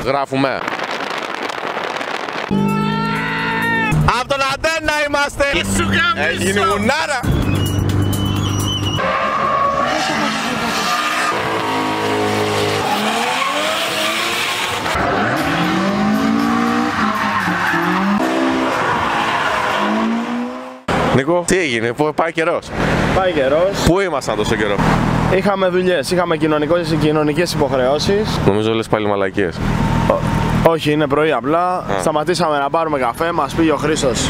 Γράφουμε. Απ' τον Αντένα είμαστε. Έγινε μουνάρα. Νίκο, τι έγινε, πάει καιρός. Πάει καιρός. Πού ήμασταν τόσο καιρό? Είχαμε δουλειές, είχαμε κοινωνικές υποχρεώσεις. Νομίζω λες πάλι μαλακίες. Όχι, είναι πρωί απλά. Σταματήσαμε να πάρουμε καφέ, μας πήγε ο Χρήστος.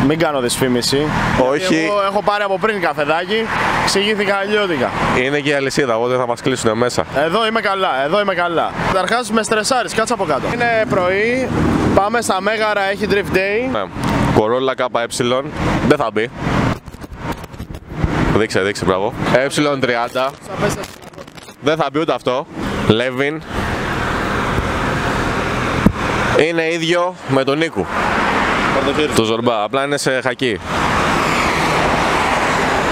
Μην κάνω δυσφήμιση. Όχι. Εγώ έχω πάρει από πριν καφεδάκι, εξηγήθηκα αλλιώτικα. Είναι και η αλυσίδα, οπότε θα μας κλείσουν μέσα. Εδώ είμαι καλά. Καταρχάς με στρεσάρεις, κάτσε από κάτω. Είναι πρωί, πάμε στα Μέγαρα, έχει Drift Day. Ναι. Κορόλα ΚΕ, δεν θα μπει. Δείξε, μπράβο. Ε30. Δεν θα μπει ούτε αυτό. Λέβιν. Είναι ίδιο με τον Νίκου. Το Ζορμπά, απλά είναι σε χακί.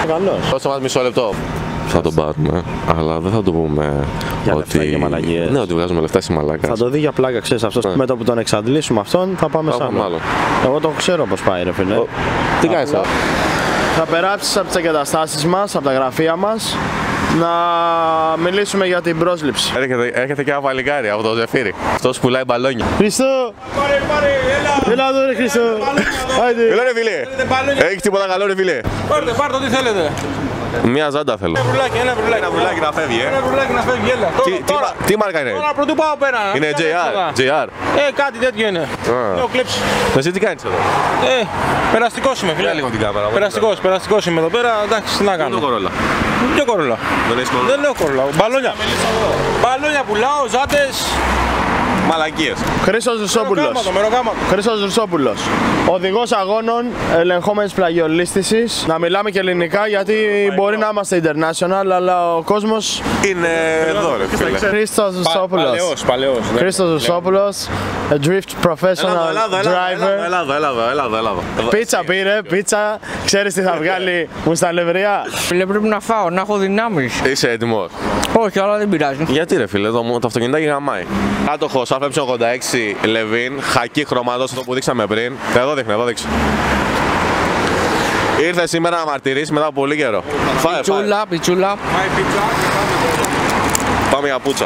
Καλώς. Δώστε μας μισό λεπτό. Θα τον πάρουμε, αλλά δεν θα το πούμε για ότι... λεφτά και μαλακίες. Ναι, ότι βγάζουμε λεφτά στη μαλάκα. Θα το δει για πλάκα, ξέρεις αυτός. Με το που τον εξαντλήσουμε αυτόν θα πάμε σαν άλλο. Εγώ το ξέρω πως πάει ρε φίλε. Τι κάνεις τώρα? Θα περάσεις από τις εγκαταστάσεις μας, από τα γραφεία μας, να μιλήσουμε για την πρόσληψη. Έρχεται και ένα βαλικάρι από το Ζεφύρι. Αυτός πουλάει μπαλόνια. Χρήστο! Έλα εδώ ρε Χρήστο! Έλα ρε φίλε! Έχεις τίποτα καλό ρε φίλε? Πάρτε ό,τι θέλετε. Μια ζάντα θέλω. Ένα βρουλάκι να φεύγει, Ένα βρουλάκι να φεύγει, έλα. Τι μάρκα είναι? Τώρα πρωτού πάω πέρα. Είναι JR. Κάτι τέτοιο είναι. Έχω κλέψει. Εσύ τι κάνεις εδώ? Περαστικός είμαι φίλε. Λίγο την κάμερα. Περαστικός είμαι εδώ πέρα. Εντάξει, τι να κάνω. Ποιο Κορόλα? Δεν λέω Κορόλα. Μπαλόνια πουλάω, ζάτες. Μαλακίες. Χρήστος Ρουσόπουλος. Οδηγός αγώνων ελεγχόμενης πλαγιολίστησης. Να μιλάμε και ελληνικά γιατί μπορεί να είμαστε international, αλλά ο κόσμος είναι εδώ ρε φίλε. Χρήστος Ρουσόπουλος. Χρήστος Ρουσόπουλος, a drift professional driver. Ελλάδα. Πίτσα πήρε, πίτσα. Ξέρεις τι θα βγάλει μου στα λευριά? Φίλε, πρέπει να φάω, να έχω δυνάμεις. Είσαι έτοιμος? Όχι, αλλά δεν πειράζει. Γιατί ρε φίλε, το αυτοκινητάκι γαμάει. Κάτοχος ΑΦ86 Λεβίν, χακί χρωματός, αυτό που δείξαμε πριν. Εδώ δείχνει. Ήρθε σήμερα να μαρτυρήσει μετά από πολύ καιρό. Πιτσούλα. Πάμε για πουτσα.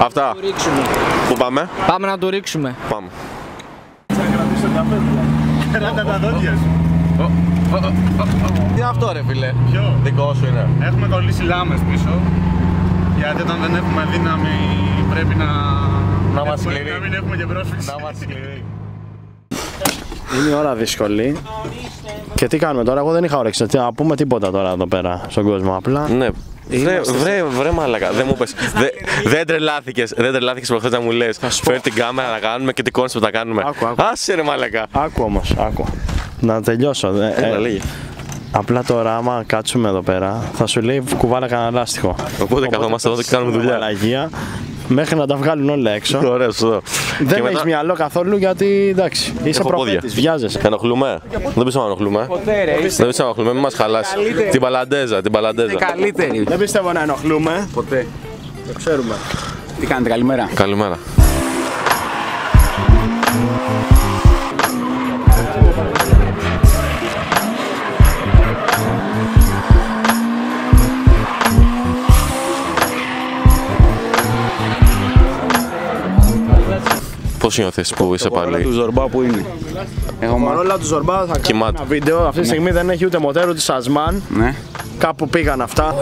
Αυτά. Πού πάμε? Πάμε να το ρίξουμε. Πάμε. Κράτα τα δόντια σου. Τι είναι αυτό ρε φίλε? Ποιο? Δικό σου είναι? Έχουμε κολλήσει λάμες πίσω. Γιατί όταν δεν έχουμε δύναμη πρέπει να είμαστε σκληροί. Να μην έχουμε και πρόσφυξη. Να είμαστε σκληροί. Είναι η ώρα δύσκολη. Και τι κάνουμε τώρα? Εγώ δεν είχα όρεξη να πούμε τίποτα τώρα εδώ πέρα στον κόσμο. Απλά. Ναι. Βρε μαλάκα, δεν μου πες. Δεν τρελάθηκες προχθές να μου λες φέρ την κάμερα να κάνουμε και τι κόνσεπτ θα κάνουμε. Άσε ρε μαλάκα. Άκου όμως. Να τελειώσω. Απλά τώρα άμα κάτσουμε εδώ πέρα θα σου λέει κουβάλα κανένα λάστιχο. Οπότε καθόμαστε εδώ και κάνουμε δουλειά. Μέχρι να τα βγάλουν όλα έξω. Ωραία, σωστό. Δεν έχεις μυαλό καθόλου γιατί εντάξει, είσαι προφήτης, βιάζεσαι. Ενοχλούμε? Δεν πιστεύω να ενοχλούμε. Δεν πιστεύω να ενοχλούμε, μην μας χαλάσει. Την παλαντέζα. Καλύτερη. Δεν πιστεύω να ενοχλούμε. Ποτέ. Το ξέρουμε. Τι κάνετε, καλημέρα? Καλημέρα. Πώς νιώθεις που είσαι πάλι? Το Κορόλα του Ζορμπά που είναι? Το Κορόλα του Ζορμπά θα κάνω ένα βίντεο. Αυτή τη στιγμή δεν έχει ούτε μοτέρ ούτε σασμάν. Ναι. Κάπου πήγαν αυτά.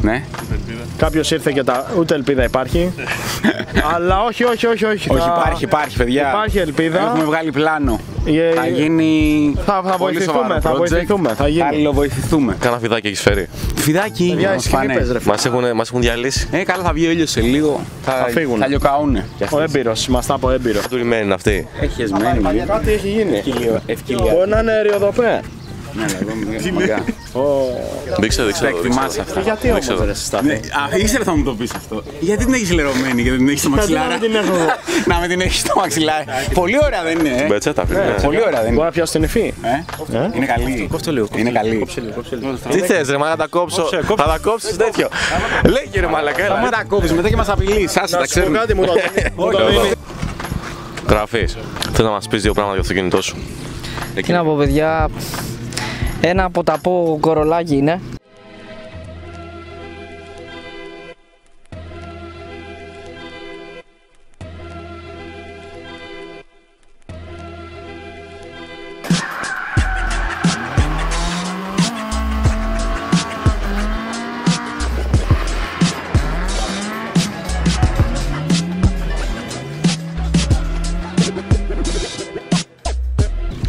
Ναι. Κάποιος ήρθε και ούτε ελπίδα υπάρχει. Αλλά όχι. Όχι, υπάρχει παιδιά. Υπάρχει ελπίδα. Έχουμε βγάλει πλάνο. Θα γίνει. Θα βοηθηθούμε. Θα γίνει. Αλληλοβοηθηθούμε. Κάνα φιδάκι έχεις φέρει? Φιδάκι, μας έχουν διαλύσει. Καλά, θα βγει ο ήλιος σε λίγο. Θα φύγουν. Θα λιωκαούνε. Ο έμπειρος, μας τα από έμπειρο. Τουρημένη είναι αυτή. Έχει εσμένη. Κάτι έχει γίνει. Ευκαιρία. Μπορεί να είναι αεριοδοπέ. Ναι, εγώ Δείξε. τα εκτιμάς αυτά. Γιατί όμως ρε Στάθη? Ήθελα θα μου το πεις αυτό. Γιατί την έχεις λερωμένη, γιατί την έχεις στο μαξιλάρι. Να με την έχεις στο μαξιλάρι. Πολύ ωραία δεν είναι, Μπετσέτα, Πολύ ωραία δεν Μπορώ είναι. να πιάσω την υφή. Είναι καλή. Κόψτε λίγο. Είναι καλή. Τι θες ρε, μα να τα κόψω. Θα τα κόψεις τέτοιο. Λέγε ρε μαλακά, έλα. Μην τα κόβεις, μετά και μας απειλείς. Άσε τα ξέρουμε. Κάτι μου το δίνει. Γραφείς. Θες να μας πεις δύο πράγματα για το κινητό σου? Τι να πω παιδιά, ένα από τα πω κορολάκι είναι.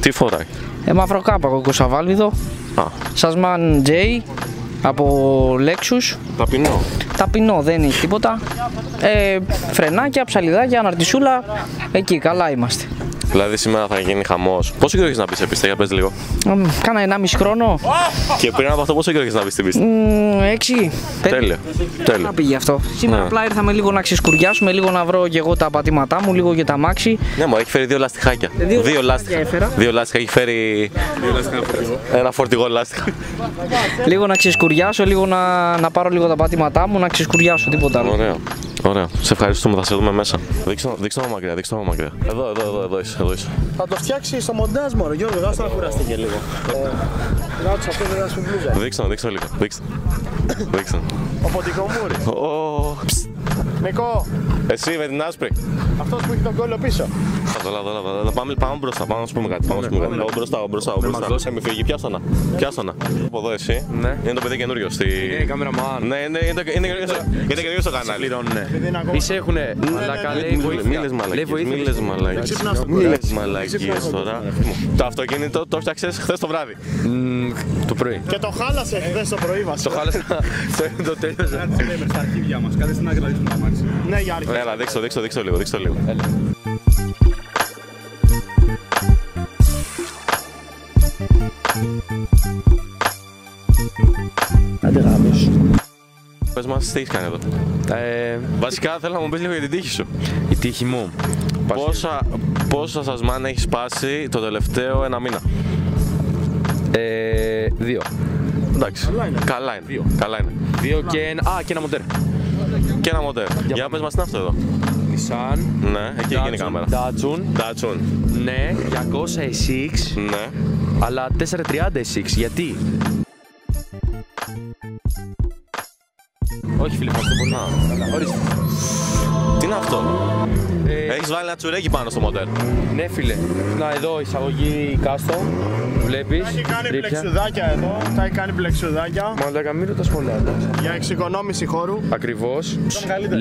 Τι φοράει? Μαυροκάπακο κοσαβάλβιδο, Σασμάν J από Lexus. Ταπεινό. Ταπεινό, δεν έχει τίποτα. Φρενάκια, ψαλιδάκια, αναρτησούλα, εκεί καλά είμαστε. Δηλαδή σήμερα θα γίνει χαμός. Πόσο καιρό έχεις να μπεις σε πίστα, για πες λίγο. Κάνα 1,5 χρόνο. Και πριν από αυτό πόσο καιρό έχεις να μπεις στην πίστα? 6. Τέλειο. Να πήγε αυτό. Σήμερα απλά ήρθαμε λίγο να ξεσκουριάσουμε, λίγο να βρω και εγώ τα πατήματά μου, λίγο και τα μάξι. Ναι, μου έχει φέρει δύο λαστιχάκια. Δύο λάστιχα έφερα. Δύο λάστιχα, έχει φέρει ένα φορτηγό λάστιχα. Λίγο να ξεσκουριάσω, λίγο να πάρω λίγο τα πατήματά μου, να ξεσκουριάσω, τίποτα άλλο. Ωραία. Ωραία. Σε ευχαριστούμε, θα σε δούμε μέσα. Δείξτε το μακριά, δείξτε το μακριά. Εδώ είσαι. Θα το φτιάξει στο μοντάζ μόνο, Γιώργο, δάστε να κουραστεί και λίγο. Να τους αυτό δεν δάσκουν μπλούζα. Δείξτε λίγο. Δείξτε. Ο Ποντικομούρης. Νικό, Εσύ με την άσπρη. αυτός που έχει τον κόλλο πίσω. Πάμε μπροστά, πάμε να σου πούμε κάτι. Μπροστά. Μην φύγει, πιάσω να. Από εδώ εσύ. Είναι το παιδί καινούριο στη. Είναι καμεραμάν. Ναι, είναι καινούριο στο κανάλι. Είσαι έχουνε. Μαλάκα, λέει Μη λες μαλακίες τώρα. Το αυτοκίνητο το φτιάξες χθες το βράδυ. Το πρωί. Και το χάλασε χθες το πρωί μας. Το χάλασα. Το τέλειωσα. Στα αρχίδια μας, κάτε στην άκρη να δείξουμε τα μάξι. Ναι, για αρχή. Έλα, δείξω λίγο. Άντε γάμος. Πες μας τι έχεις κάνει εδώ. Βασικά θέλω να μου πεις λίγο για την τύχη σου. Η τύχη μου. Πόσα σασμάν έχεις σπάσει το τελευταίο ένα μήνα? 2. Εντάξει, καλά είναι. 2 και ένα μοντέρ. Και ένα μοντέρ. Για πες μας τι είναι αυτό εδώ. Nissan. Ναι, εκεί έγινε η κάμερα. Datsun. Ναι, 200 SX. Ναι. Αλλά 430 SX. Γιατί? Όχι φίλε, αυτό μπορεί να. Ορίστε. Τι είναι αυτό? Έχεις βάλει ένα τσουρέκι πάνω στο μοντέρ. Ναι φίλε. Να εδώ εισαγωγή custom. Βλέπεις. Τα έχει κάνει πλεξουδάκια εδώ. Τα έχει κάνει πλεξουδάκια. Μαλάκα μην ρωτάς πολλά. Για εξοικονόμηση χώρου. Ακριβώς.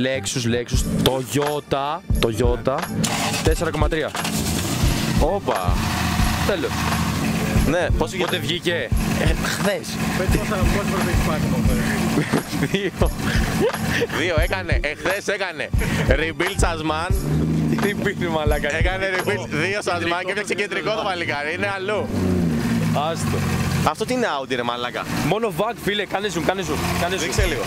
Lexus. Toyota. 4,3. Όπα. Τέλος. Ναι, πόσο Πότε βγήκε? Χθες. Πες πόσα έχεις πάρει το μοντέρ. Δύο έκανε, εχθές έκανε rebuild σασμάν. Τι πίνει μαλάκα. Έκανε rebuild δύο σασμάν και έφτιαξε κεντρικό το παλικάρι, είναι αλλού. Άστο. Αυτό τι είναι Audi ρε μαλάκα? Μόνο βακ φίλε, κάνε zoom. Δείξε λίγο.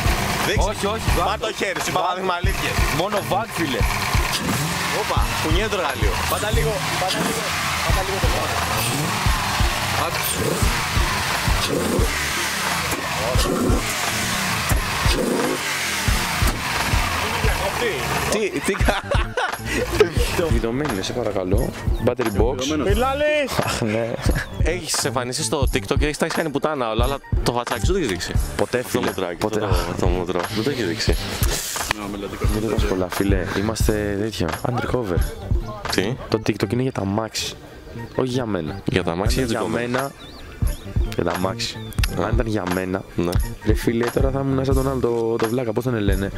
Όχι. Πάρ' το χέρι σου, παράδειγμα αλήθειες. Μόνο βακ φίλε. Όπα, κουνιέται το εργαλείο. Πάτα λίγο το πάνω. Τι Βιδωμένη, σε παρακαλώ. Battery box. Μιλάλη! Αχ, ναι. έχεις εμφανιστεί στο TikTok και έχεις κάνει πουτάνα όλα, αλλά το φατσάκι σου δεν έχεις δείξει. Ποτέ Το φίλε. μούτρακι, Ποτέ. το μούτρο. Δεν το έχεις δείξει. Μην ρωτάς πολλά φίλε. Είμαστε τέτοια. Undercover. Τι? Το TikTok είναι για τα maxi. Όχι για μένα. Για τα μάξι ή Για για μένα. Για τα maxi. Αν ήταν για μένα. Ναι. Ρε φίλε, τώρα θα ήμουν σαν τον άλλο το βλάκα. Πώς τον λένε.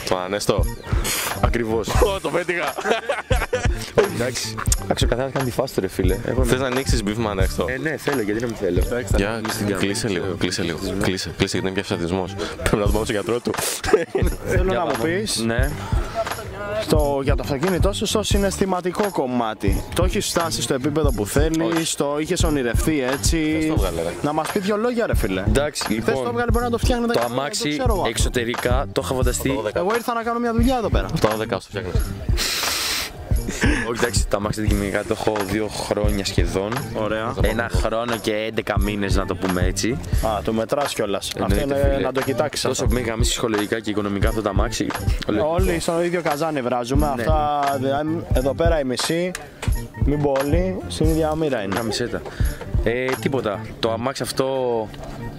Το ανέστο. Ακριβώς. Το πέτυχα. Εντάξει. Άξιο καθένας κάνει τη φάση του ρε φίλε. Θες να ανοίξεις μπιφ με ανέστο? Ναι, θέλω, γιατί να μην θέλω. Για κλείσε λίγο. Κλείσε γιατί είναι πια φυσατισμός. Πρέπει να το πάμε στο γιατρό του. Θέλω να μου πεις Ναι. Για το αυτοκίνητό σου στο συναισθηματικό κομμάτι. Το έχεις φτάσει στο επίπεδο που θέλεις, το είχες ονειρευτεί έτσι. Να μας πει δύο λόγια, ρε φίλε. Εντάξει, λοιπόν. Το έβγαλε, μπορεί να το φτιάχνετε. Το αμάξι εξωτερικά το είχα φανταστεί. Εγώ ήρθα να κάνω μια δουλειά εδώ πέρα. Το 12 το φτιάχνεις. Όχι, εντάξει, το αμάξι αντικειμενικά το έχω 2 χρόνια σχεδόν. Ωραία. 1 χρόνο και 11 μήνες, να το πούμε έτσι. Α, το μετράς κιόλας. Αυτό Εννοείται, είναι φίλε. να το κοιτάξεις. Τόσο που με γαμίσει ψυχολογικά και οικονομικά αυτό το αμάξι. Όλοι στον ίδιο καζάνι βράζουμε. Ναι. Αυτά εδώ πέρα η μισή. Μην πω όλοι, στην ίδια μοίρα είναι. Γαμισέτα. Τίποτα. Το αμάξι αυτό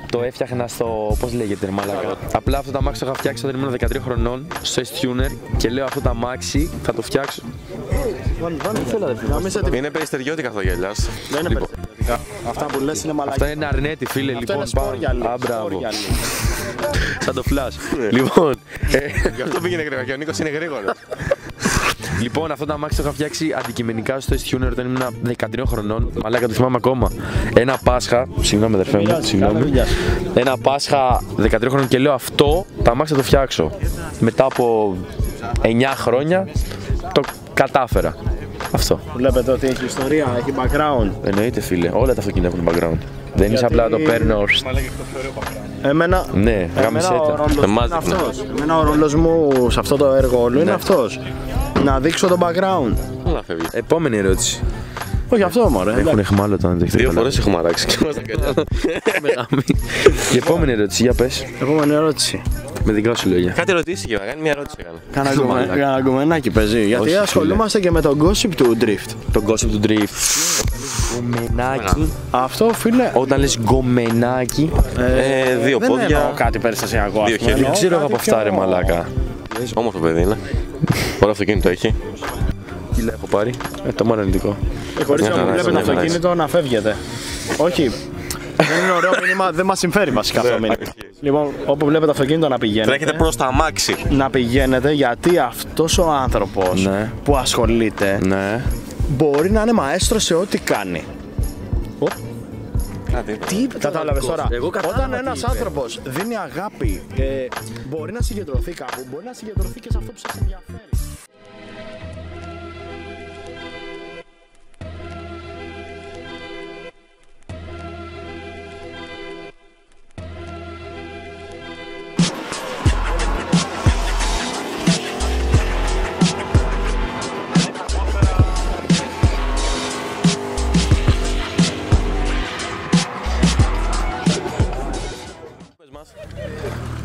το έφτιαχνα στο. Πώς λέγεται, μαλάκα. Απλά αυτό το αμάξι το είχα φτιάξει όταν ήμουν 13 χρονών στο S-Tuner και λέω αυτό το αμάξι θα το φτιάξω. Είναι περιστεριώτικα αυτό γέλιας. Δεν είναι περιστεριώτικα. Αυτά που λες είναι μαλακά. Αυτό είναι αρνέτη, φίλε. Αυτό Λοιπόν, είναι σπόρια. Α, μπράβο. Σαν το flash. Λοιπόν. Γι' αυτό πήγαινε γρήγορα και ο Νίκος είναι γρήγορος. Λοιπόν, αυτό το αμάξι το είχα φτιάξει αντικειμενικά στο S-Tuner όταν ήμουν 13 χρονών. Μαλάκα, το θυμάμαι ακόμα. Ένα Πάσχα. Συγγνώμη, αδερφέ μου. Συγγνώμη. Ένα Πάσχα 13 χρονών και λέω αυτό το αμάξι θα το φτιάξω. Μετά από 9 χρόνια το κατάφερα. Αυτό. Βλέπετε ότι έχει ιστορία, έχει background. Εννοείται, φίλε. Όλα τα αυτοκίνητα έχουν background. Δεν είσαι απλά το παίρνω. Εμένα, Ναι, γαμισέτα. Εμένα ο ρόλος μου σε αυτό το έργο όλο είναι αυτός. Να δείξω το background. Όλα φεύγει. Επόμενη ερώτηση. Όχι αυτό μωρέ. Έχουν εχμάλωτο αν δεν έχετε 2 καταλάβει. φορές έχουμε αράξει και είμαστε καλά. Η επόμενη ερώτηση, για πες. Επόμενη ερώτηση. Με δικά σου λόγια. Κάτι ρωτήσει και να κάνει μια ερώτηση. έκανε. Κάνα γκουμενάκι παίζει. Γιατί Όχι, ασχολούμαστε και με τον gossip του Drift. Το gossip του Drift. Γκομενάκι. Αυτό φίλε. Όταν λες γκομενάκι, 2 Δεν εννοώ πόδια. κάτι περιστασιακό. Δύο χέρια. δεν ξέρω εγώ από αυτά ρε μαλάκα. Όμορφο παιδί είναι. Ωραίο αυτοκίνητο έχει. Κιλά έχω πάρει. Το μόνο αρνητικό. Χωρίς να Μια μου χαρά, βλέπετε μια χαρά. αυτοκίνητο να φεύγετε. Όχι. Δεν είναι ωραίο μήνυμα, δεν μας συμφέρει βασικά αυτό το μήνυμα. Λοιπόν, όπου βλέπετε αυτοκίνητο να πηγαίνετε. Τρέχετε προς τα αμάξι. Να πηγαίνετε γιατί αυτός ο άνθρωπος Ναι. που ασχολείται Ναι. μπορεί να είναι μαέστρο σε ό,τι κάνει. Κατάλαβες τώρα. Εγώ κατάλαβα Όταν τι ένας είπε. άνθρωπος δίνει αγάπη, μπορεί να συγκεντρωθεί κάπου, μπορεί να συγκεντρωθεί και σε αυτό που σας ενδιαφέρει.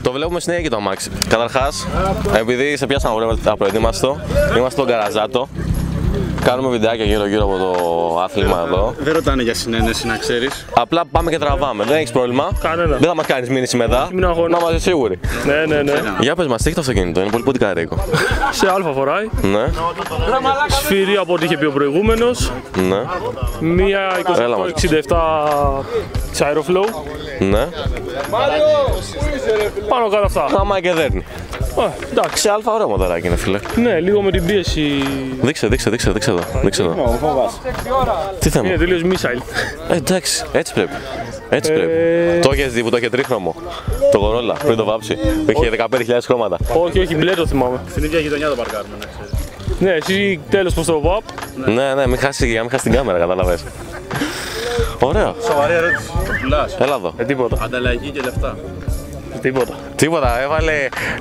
Το βλέπουμε συνέχεια και το αμάξι. Καταρχάς, επειδή σε πιάσαμε απροετοίμαστο, είμαστε στον Καραζάτο. Κάνουμε βιντεάκια γύρω-γύρω από το άθλημα εδώ. Δεν ρωτάνε για συνένεση, να ξέρεις. Απλά πάμε και τραβάμε. Δεν έχεις πρόβλημα. Κανένα. Δεν θα μας κάνεις μήνυση μετά. Να είμαστε σίγουροι. Ναι. Για πες μας, τι έχει το αυτοκίνητο, είναι πολύ ποντικαρίκο. Σε αλφα φοράει. Ναι, Σφυρί από ό,τι είχε πει ο προηγούμενος. ναι, Μία Έλα μας. 28-67 της Aeroflow. ναι. Πάνω κάτω αυτά. Άμα και δέρνει. Εντάξει. Σε αλφα ωραίο μοτοράκι είναι, φίλε. Ναι, λίγο με την πίεση. Δείξε εδώ. Δείξε εδώ. Τι θέμα. Είναι τελείως missile. Εντάξει, έτσι πρέπει. Έτσι πρέπει. Το έχεις δει που το είχε τρίχρωμο. Το Κορόλα, πριν το βάψει. Που είχε 15.000 χρώματα. Όχι, μπλε το θυμάμαι. Στην ίδια γειτονιά το παρκάρουμε, να ξέρεις. Ναι, εσύ τέλος προς το VAP. Ναι, μην χάσει την κάμερα, κατάλαβες. Ωραίο. Σοβαρή ερώτηση. Πουλάς. Έλα εδώ. Τίποτα. Ανταλλαγή και λεφτά. Τίποτα. Τίποτα,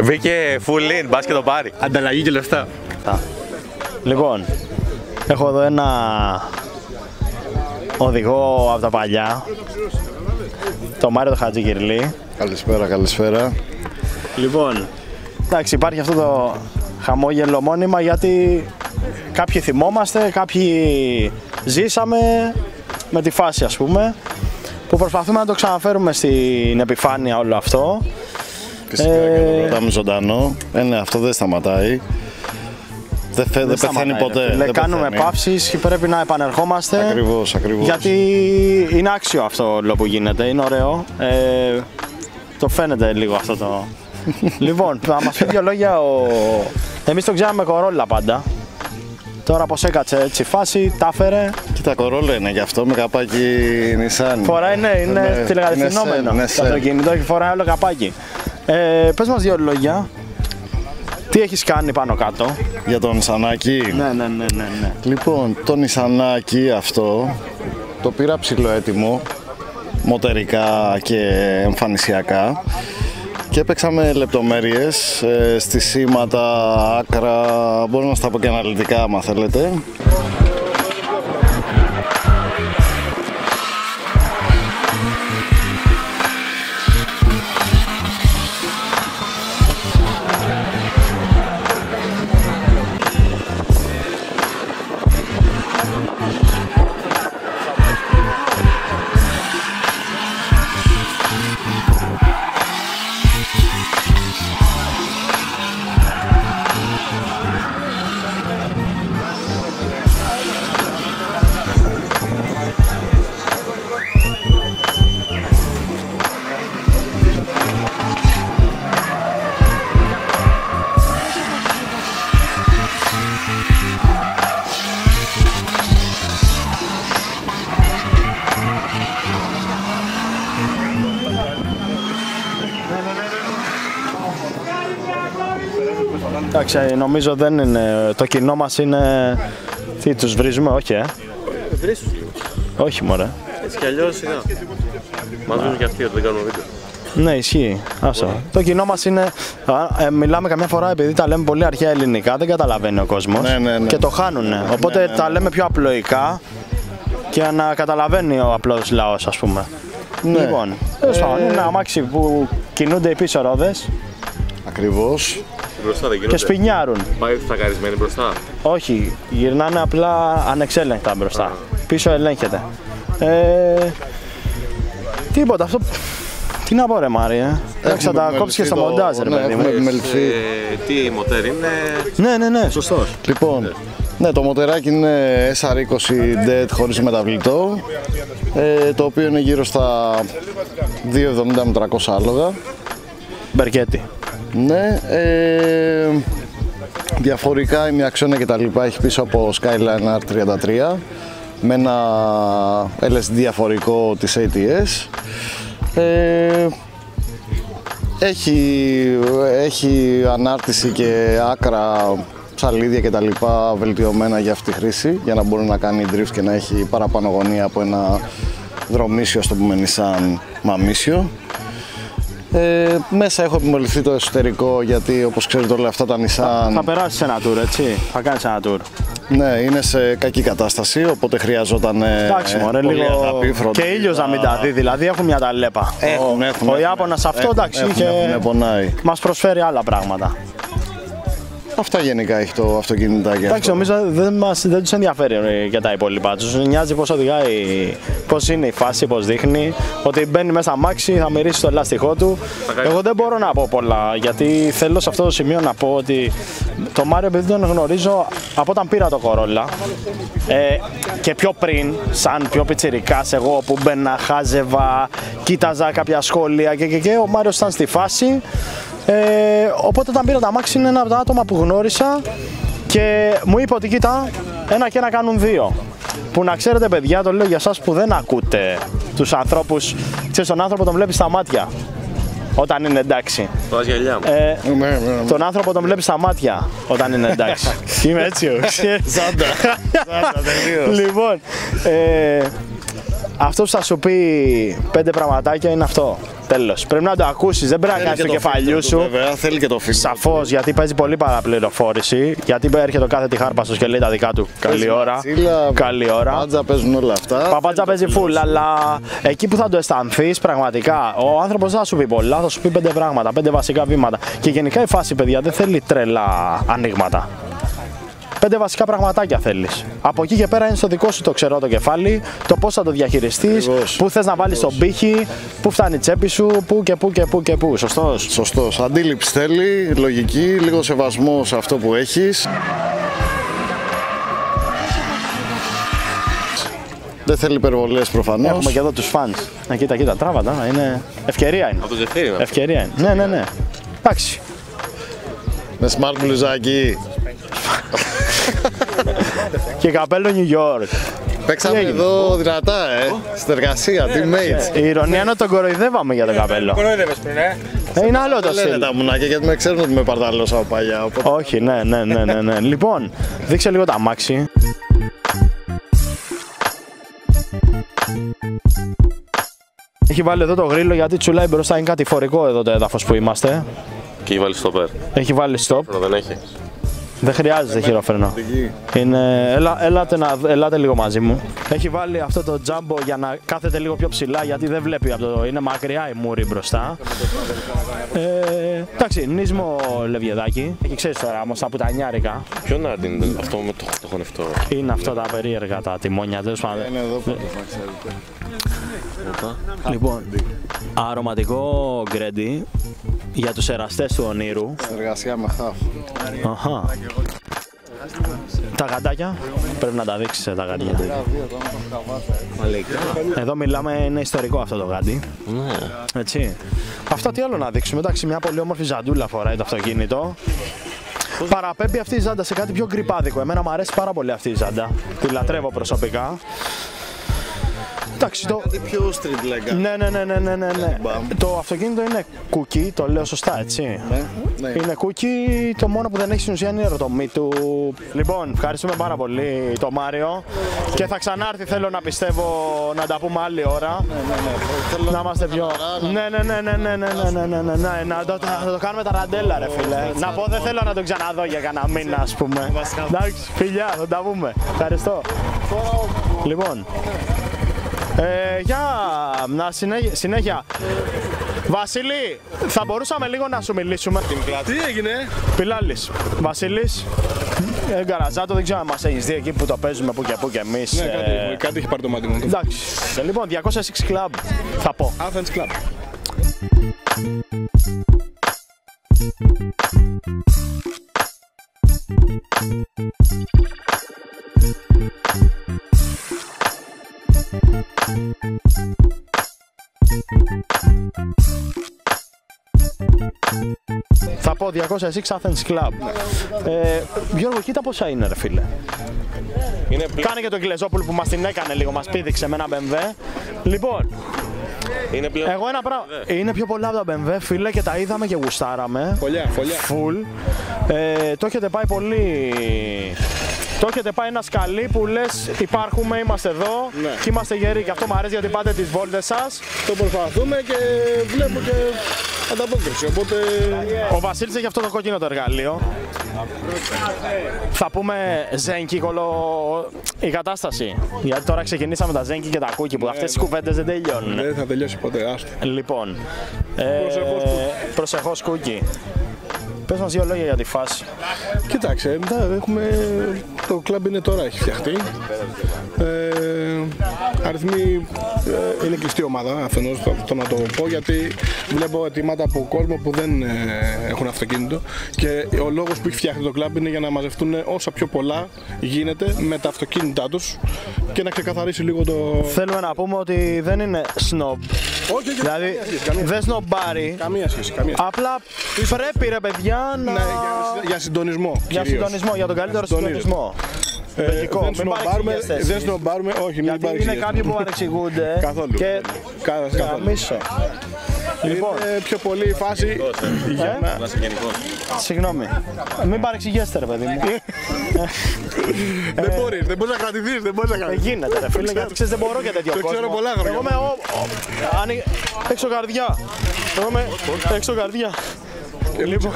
μπήκε full in, μπας και το πάρει. Ανταλλαγή και λεφτά. Λοιπόν, έχω εδώ ένα οδηγό από τα παλιά, το Μάριο το Χατζικυρλή. Καλησπέρα. Λοιπόν, εντάξει, υπάρχει αυτό το χαμόγελο μόνιμα γιατί κάποιοι θυμόμαστε, κάποιοι ζήσαμε με τη φάση ας πούμε, που προσπαθούμε να το ξαναφέρουμε στην επιφάνεια όλο αυτό. Φυσικά και το κρατάμε ζωντανό. Ναι, αυτό δεν σταματάει. Δεν πεθαίνει ποτέ. Κάνουμε παύσεις και πρέπει να επανερχόμαστε. Ακριβώς. Γιατί είναι άξιο αυτό όλο που γίνεται, είναι ωραίο. Το φαίνεται λίγο αυτό το... Λοιπόν, θα μας πει δύο λόγια Εμείς το ξέραμε Κορόλα πάντα. Τώρα πως έκατσε έτσι η φάση, τα έφερε. Κοίτα, Κορόλα είναι γι' αυτό με καπάκι Nissan. Φοράει, ναι, είναι τηλεκατευθυνόμενο. Το αυτοκίνητο έχει φοράει όλο καπάκι. Πες μας δύο λόγια. Τι έχεις κάνει πάνω κάτω? Για τον Νησανάκι. Ναι. Λοιπόν, το Νησανάκι αυτό το πήρα ψηλοέτοιμο, μοτερικά και εμφανισιακά, και έπαιξαμε λεπτομέρειες, στισίματα, άκρα, μπορώ να στα πω και αναλυτικά άμα θέλετε. Εντάξει, νομίζω δεν είναι. Το κοινό μας είναι. Τι, τους βρίζουμε, όχι, Βρίσους λίγο. Όχι, μωρέ. Έτσι κι αλλιώς σιγά. Μας βρίζουν και αυτοί ότι δεν κάνουμε βίντεο. Ναι, ισχύει. Άσε. Το κοινό μας είναι. Μιλάμε καμιά φορά επειδή τα λέμε πολύ αρχαία ελληνικά, δεν καταλαβαίνει ο κόσμος. Ναι. Και το χάνουνε. Οπότε τα λέμε πιο απλοϊκά και να καταλαβαίνει ο απλός λαός, ας πούμε. Ναι. Λοιπόν, είναι ένα αμάξι που κινούνται οι πίσω ρόδες. Ακριβώς. Μπροστά δεν Και γίνονται. σπινιάρουν. Πάει φακαρισμένοι μπροστά. Όχι, γυρνάνε απλά ανεξέλεγκτα μπροστά. Πίσω ελέγχεται. Τίποτα, αυτό. Τι να πω, ρε Μάρια. Εντάξει, θα τα κόψεις και στο μοντάζ, ρε παιδί μου. Τι μοτέρ είναι. Ναι. Σωστός. Λοιπόν, ναι, το μοτεράκι είναι SR20 DET χωρίς μεταβλητό, το οποίο είναι γύρω στα 2,70 με 300 άλογα. Μπερκέτι. Ναι, διαφορικά η μιαξόνα και τα λοιπά έχει πίσω από Skyline R33 με ένα LSD διαφορικό της ATS. Έχει ανάρτηση και άκρα, ψαλίδια και τα λοιπά βελτιωμένα για αυτή τη χρήση, για να μπορεί να κάνει drift και να έχει παραπάνω γωνία από ένα δρομίσιο, στο πούμε Nissan μαμίσιο. Μέσα έχω επιμεληθεί το εσωτερικό, γιατί όπως ξέρετε όλα αυτά τα Nissan... Θα περάσεις ένα tour, έτσι. Θα κάνεις ένα tour. Ναι, είναι σε κακή κατάσταση, οπότε χρειαζόταν Εντάξει, μωρέ, πολύ λίγο αγάπη, φροντίδα. και ήλιος να μην τα δει, δηλαδή έχουν μια ταλέπα. Ο Ιάπωνας αυτό, εντάξει, πονάει. μας προσφέρει άλλα πράγματα. Αυτά γενικά έχει το αυτοκίνητάκι. Εντάξει, νομίζω δεν τους ενδιαφέρει για τα υπόλοιπα. Τους νοιάζει πώς οδηγάει, πώς είναι η φάση, πώς δείχνει. Ότι μπαίνει μέσα αμάξι, θα μυρίσει το ελαστιχό του. Εγώ δεν μπορώ να πω πολλά, γιατί θέλω σε αυτό το σημείο να πω ότι το Μάριο, επειδή τον γνωρίζω από όταν πήρα το Corolla και πιο πριν, σαν πιο πιτσιρικάς εγώ που μπαίνα, χάζευα, κοίταζα κάποια σχόλια και ο Μάριος ήταν στη φάση. Οπότε όταν πήρα τα αμάξι είναι ένα από τα άτομα που γνώρισα και μου είπε ότι κοίτα, ένα και ένα κάνουν δύο. Που να ξέρετε παιδιά, το λέω για εσάς που δεν ακούτε τους ανθρώπους, ξέρεις, τον άνθρωπο τον βλέπεις στα μάτια όταν είναι εντάξει. Τον άνθρωπο τον βλέπεις στα μάτια όταν είναι εντάξει. Είμαι έτσι Ζάντα, τελείως. Λοιπόν, αυτό που θα σου πει 5 πραγματάκια είναι αυτό. Τέλος. Πρέπει να το ακούσεις, δεν πρέπει να κάνεις το κεφαλιού σου. Βέβαια, θέλει και το φίλτρο. Σαφώς, γιατί παίζει πολύ παραπληροφόρηση. Γιατί έρχεται ο κάθε τυχάρπαστος και λέει τα δικά του. Καλή ώρα. Καλή ώρα. Παπάντζα παίζουν όλα αυτά. Παπάντζα παίζει φουλ, αλλά εκεί που θα το αισθανθείς πραγματικά, ο άνθρωπος δεν θα σου πει πολλά, θα σου πει 5 πράγματα, 5 βασικά βήματα. Και γενικά η φάση, παιδιά, δεν θέλει τρελά ανοίγματα. 5 βασικά πραγματάκια θέλεις. Από εκεί και πέρα είναι στο δικό σου το ξερό το κεφάλι, το πώς θα το διαχειριστείς, πού θες να βάλεις τον πύχη, πού φτάνει η τσέπη σου, πού και πού και πού και πού. Σωστός. Σωστός. Αντίληψη θέλει, λογική, λίγο σεβασμό σε αυτό που έχεις. Δεν θέλει υπερβολές προφανώς. Έχουμε και εδώ τους φανς. Κοίτα, τράβατα. Είναι... Ευκαιρία είναι. Από το ζεφύρι. Ευκαιρία είναι. Ναι. Εντάξει. Με smart μπλουζάκι. Και καπέλο New York. Παίξαμε εδώ δυνατά, συνεργασία, teammates. Η ηρωνία είναι ότι τον κοροϊδεύαμε για το καπέλο. Κοροϊδεύες πριν, Είναι άλλο το Λένε στυλ. τα μουνάκια γιατί με ξέρουν ότι με παρταλώσα από παλιά. Οπότε... Όχι, ναι. Λοιπόν, δείξε λίγο τα αμάξι. Έχει βάλει εδώ το γρίλο γιατί τσουλάει μπροστά, είναι κατηφορικό εδώ το έδαφος που είμαστε. Και έχει βάλει στοπέρ. Έχει βάλει stop. Δεν έχει. Δεν χρειάζεται χειρόφρενο. Είναι... Ελάτε λίγο μαζί μου. Έχει βάλει αυτό το τζάμπο για να κάθεται λίγο πιο ψηλά γιατί δεν βλέπει από το... Είναι μακριά η μούρη μπροστά. Εντάξει, νήσμο λευγεδάκι. Έχει ξέρεις τώρα όμως τα πουτανιάρικα. Ποιο να είναι αυτό με το χωνευτό. Είναι αυτά τα περίεργα τα τιμόνια, τέλος πάντων. Είναι εδώ που θα ξέρετε. Λοιπόν, αρωματικό γκρέντι για τους εραστές του ονείρου. Συνεργασία με χαφ. Αχα. Τα γαντάκια, πρέπει να τα δείξεις τα γαντάκια. Εδώ μιλάμε, είναι ιστορικό αυτό το γάντι. Έτσι. Αυτό τι άλλο να δείξουμε, εντάξει, μια πολύ όμορφη ζαντούλα φοράει το αυτοκίνητο. Παραπέμπει αυτή η ζάντα σε κάτι πιο γκρυπάδικο. Εμένα μου αρέσει πάρα πολύ αυτή η ζάντα. Τη λατρεύω προσωπικά. Εντάξει, Κάτι πιο street legal. Ναι. Το αυτοκίνητο είναι cookie, το λέω σωστά, έτσι. Ναι. Είναι cookie, το μόνο που δεν έχει στην ουσία είναι η ερωτομή του. Λοιπόν, ευχαριστούμε πάρα πολύ το Μάριο και θα ξανάρθει, θέλω να πιστεύω, να τα πούμε άλλη ώρα. Θέλω Να είμαστε πιο... Ναι, να το κάνουμε τα ραντέλα, ρε φίλε. Να πω, δεν θέλω να τον ξαναδώ για κανένα μήνα, ας πούμε. Εντάξει, φιλιά, θα τα πούμε. Ευχαριστώ. Λοιπόν, για να συνέχεια. Βασίλη, θα μπορούσαμε λίγο να σου μιλήσουμε. Τι έγινε? Πιλάλης, Βασίλης, Γκαραζάτο, δεν ξέρω αν μας έχεις δει εκεί που το παίζουμε που και εμείς. Ναι, κάτι έχει πάρει το μάτι μου. Εντάξει, λοιπόν, 206 Club θα πω. Athens Club. Θα πω 206 Athens Club. Γιώργο, κοίτα πόσα είναι, ρε φίλε. Κάνε και τον Κιλεζόπουλο που μας την έκανε λίγο, μας πήδηξε με ένα BMW. Λοιπόν, Είναι πλέον. εγώ ένα πράγμα. Είναι πιο πολλά από τα BMW, φίλε, και τα είδαμε και γουστάραμε. Φωλιά. Full. Το έχετε πάει πολύ. Το έχετε πάει ένα σκαλί που λες υπάρχουμε, είμαστε εδώ και είμαστε γεροί. Και αυτό μου αρέσει γιατί πάτε τις βόλτες σας. Το προσπαθούμε και βλέπω και ανταπόκριση. Οπότε. Ο Βασίλης έχει αυτό το κόκκινο το εργαλείο. Θα πούμε ζένκικολο η κατάσταση. Γιατί τώρα ξεκινήσαμε τα ζένκι και τα κούκι που αυτές οι κουβέντες δεν τελειώνουν. Δεν θα τελειώσει ποτέ, άστο. Λοιπόν, προσεχώς κούκι. Πες μας δύο λόγια για τη φάση. Κοιτάξτε, έχουμε. Το κλαμπ είναι τώρα, έχει φτιαχτεί. Αριθμοί είναι κλειστή ομάδα, αφενός αυτό να το πω, γιατί βλέπω αιτήματα από κόσμο που δεν έχουν αυτοκίνητο και ο λόγος που έχει φτιαχτεί το κλαμπ είναι για να μαζευτούν όσα πιο πολλά γίνεται με τα αυτοκίνητά τους και να ξεκαθαρίσει λίγο το... Θέλουμε να πούμε ότι δεν είναι snob. Όχι, Δηλαδή δεν σνομπάρει. καμία σχέση. Απλά πρέπει, ρε παιδιά, να... Ναι, για συντονισμό. Για κυρίως. συντονισμό, για τον καλύτερο συντονισμό. Λογικό, Δεν μην σνομπάρουμε, παρεξηγήσετε δεν εσείς. σνομπάρουμε, όχι, μην Γιατί είναι παρεξηγήσετε. κάποιοι που παρεξηγούνται. Καθόλου. Και Καθόλου. γαμίσω. Λοιπόν, Είναι πιο πολύ η φάση για να... συγγνώμη. Μην παρεξηγήσετε, ρε παιδί μου. Δεν μπορείς να κρατηθείς, δεν μπορείς να Δεν κρατηθείς. γίνεται, ρε φίλε, γιατί ξέρεις δεν μπορώ και τέτοιο Το κόσμο. ξέρω πολλά χρόνια. Εγώ είμαι έξω καρδιά. Εγώ είμαι έξω καρδιά.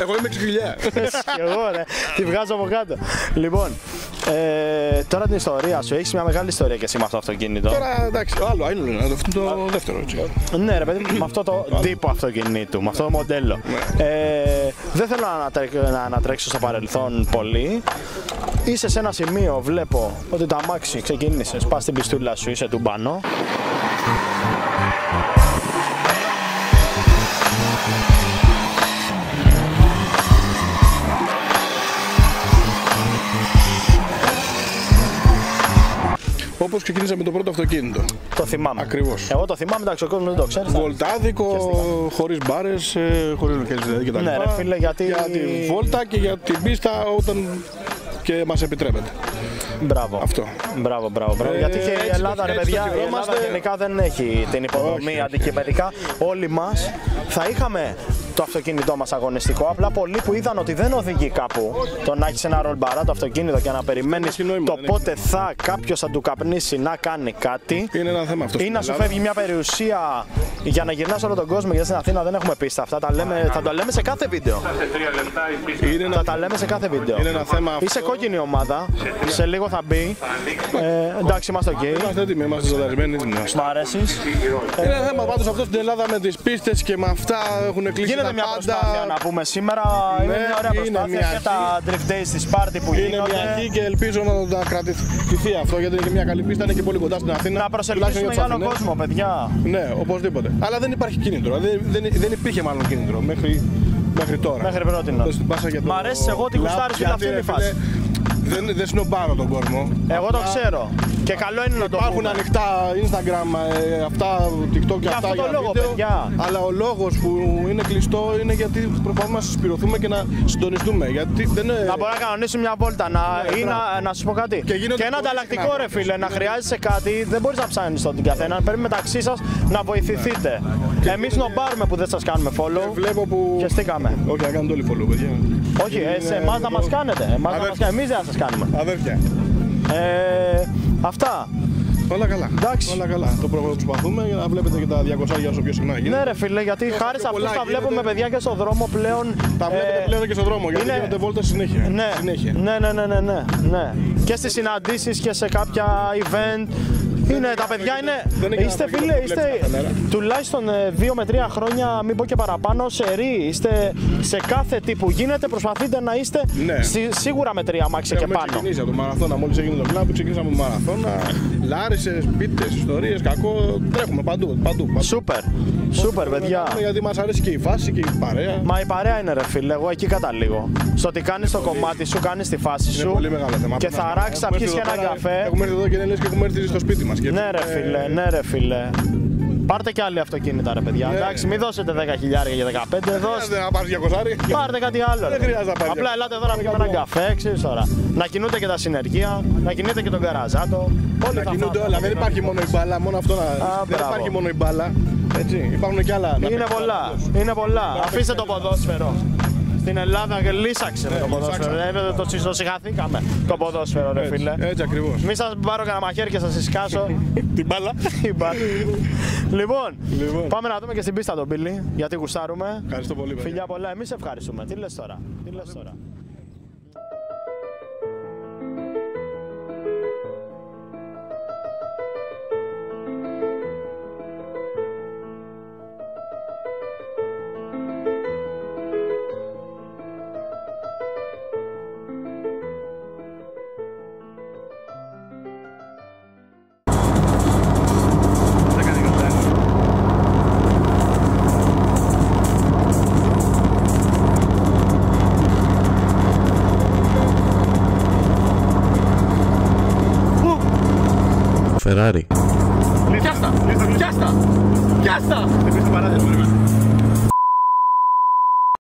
Εγώ είμαι ξυλιά. Και εγώ, ρε, τη βγάζω από κάτω. Λοιπόν, τώρα την ιστορία σου. Έχεις μια μεγάλη ιστορία και εσύ με αυτό το αυτοκίνητο. Τώρα εντάξει, άλλο είναι αυτό το δεύτερο. Έτσι. Ναι, ρε παιδί, με αυτό το τύπο αυτοκινήτου, με αυτό το μοντέλο. Δεν θέλω να ανατρέξω στο παρελθόν πολύ. Είσαι σε ένα σημείο, βλέπω ότι το αμάξι ξεκίνησες, πας στην πιστούλα σου, είσαι τουμπανό. Όπως ξεκίνησα με το πρώτο αυτοκίνητο. Το θυμάμαι. Ακριβώς. Εγώ το θυμάμαι, εντάξει, ο κόσμος δεν το ξέρει. Βολτάδικο, χωρίς μπάρες, χωρίς λοκέλες κτλ. Ναι, ρε φίλε, γιατί. Για τη βόλτα και για την πίστα όταν και μας επιτρέπεται. Μπράβο. Αυτό. Μπράβο. Γιατί και η Ελλάδα, ρε παιδιά, η Ελλάδα γενικά δεν έχει την υποδομή αντικειμενικά. Όλοι μας θα είχαμε το αυτοκίνητό μας αγωνιστικό. Απλά πολλοί που είδαν ότι δεν οδηγεί κάπου το να έχεις ένα ρολμπαρά το αυτοκίνητο και να περιμένεις το πότε θα κάποιος θα του καπνίσει να κάνει κάτι. Είναι ένα θέμα αυτό. Ή να σου φεύγει μια περιουσία για να γυρνάς όλο τον κόσμο. Γιατί στην Αθήνα δεν έχουμε πίστα. Αυτά θα τα λέμε σε κάθε βίντεο. Θα τα λέμε σε κάθε βίντεο. Είναι ένα θέμα. Είσαι κόκκινη ομάδα. Σε λίγο θα μπει. Εντάξει, είμαστε οκ. Είμαστε έτοιμοι, είμαστε ζωταρισμένοι. Μ' αρέσεις. Είναι ένα θέμα πάντως αυτό στην Ελλάδα με τις πίστες και με αυτά έχουν κλείσει. Γίνεται μια προσπάθεια να πούμε σήμερα. Είναι μια ωραία προσπάθεια και τα drift days στη Σπάρτη που γίνονται. Είναι μια αρχή και ελπίζω να κρατηθεί αυτό γιατί είναι και μια καλή πίστα, είναι και πολύ κοντά στην Αθήνα. Να προσελκύσουμε μεγάλο κόσμο, παιδιά. Ναι, οπωσδήποτε. Αλλά δεν υπάρχει κίνητρο. Δεν υπήρχε μάλλον κίνητρο μέχρι τώρα. Μέχρι πρότινα. Μ' αρέσει εγώ ότι γουστάρεις και αυτή είναι η φάση. Δεν σνομπάρω τον κόσμο. Εγώ το ξέρω. Και καλό είναι να το υπάρχουν πούμε. ανοιχτά Instagram, αυτά, TikTok και αυτά για λόγο, βίντεο, παιδιά. αλλά ο λόγος που είναι κλειστό είναι γιατί προσπαθούμε να συσπηρωθούμε και να συντονιστούμε. Γιατί δεν είναι... Να μπορεί να κανονίσει μια βόλτα, να σου πω κάτι. Και ένα ανταλλακτικό ρε φίλε, να χρειάζεσαι κάτι, δεν μπορείς να ψάχνεις τον καθένα. Πρέπει μεταξύ σας να βοηθηθείτε. Εμείς νομπάρουμε που δεν σας κάνουμε follow. Βλέπω που... Και στήκαμε. Όχι, να κάνετε όλοι follow, παιδιά. Όχι, εμάς να μας κάνετε. Εμείς δεν θα σας κάνουμε. Αδέρφια. Αυτά. Όλα καλά. Εντάξει. Όλα καλά. Το προσπαθούμε για να βλέπετε και τα 200 όσο πιο συχνά γίνεται. Ναι, ρε φίλε, γιατί χάρη σε αυτούς τα βλέπουμε παιδιά και στον δρόμο πλέον. Τα βλέπετε πλέον και στον δρόμο γιατί γίνονται βόλτες συνέχεια. Ναι. Και στις συναντήσεις και σε κάποια event. Είναι, τα παιδιά είναι. Είστε φίλε, τουλάχιστον 2 με 3 χρόνια, μην πω και παραπάνω, σερί. Είστε σε κάθε τι που γίνεται, προσπαθείτε να είστε σίγουρα με 3 αμάξια και πάνω. Έχουμε ξεκινήσει από το μαραθώνα, μόλις έγινε το κλαμπ, ξεκινήσαμε από το μαραθώνα. Λάρισες, πίτες, ιστορίες, κακό. Τρέχουμε παντού. Σούπερ, παιδιά. Γιατί μας αρέσει και η φάση και η παρέα. Μα η παρέα είναι ρε φίλε, εγώ εκεί καταλήγω. Στο ότι κάνεις το κομμάτι σου, κάνεις τη φάση σου. Είναι πολύ μεγάλο θέμα. Και θα ράξεις, θα πιεις και έναν καφέ. Έχουμε έρθει εδώ και λες και έχουμε έρθει στο σπίτι μας. Ναι ρε φίλε. Πάρτε και άλλοι αυτοκίνητα ρε παιδιά. Εντάξει, μην δώσετε 10.000 για 15. Δώστε να πάρεις 200. Πάρτε κάτι άλλο. Δεν χρειάζεται να πάρει. Απλά ελάτε εδώ να πιούμε έναν καφέ, ξέρεις τώρα. Να κινούνται και τα συνεργεία, να κινείται και τον καραζάτο. Να κινούνται όλα. Δεν υπάρχει μόνο η μπάλα, μόνο αυτό να. Δεν υπάρχει μόνο η μπάλα. Έτσι. Υπάρχουν και άλλα. Είναι πολλά. Αφήστε το ποδόσφαιρο. Στην Ελλάδα λύσαξε το ποδόσφαιρο. Το συγχαθήκαμε το ποδόσφαιρο, ρε φίλε. Έτσι ακριβώς. Μη σας πάρω κανένα μαχαίρι και σας σκάσω. Την μπάλα. Λοιπόν, πάμε να δούμε και στην πίστα τον Μπίλι, γιατί γουστάρουμε. Ευχαριστώ πολύ. Φιλιά πολλά, εμείς ευχαριστούμε. Τι λες τώρα. Ferrari.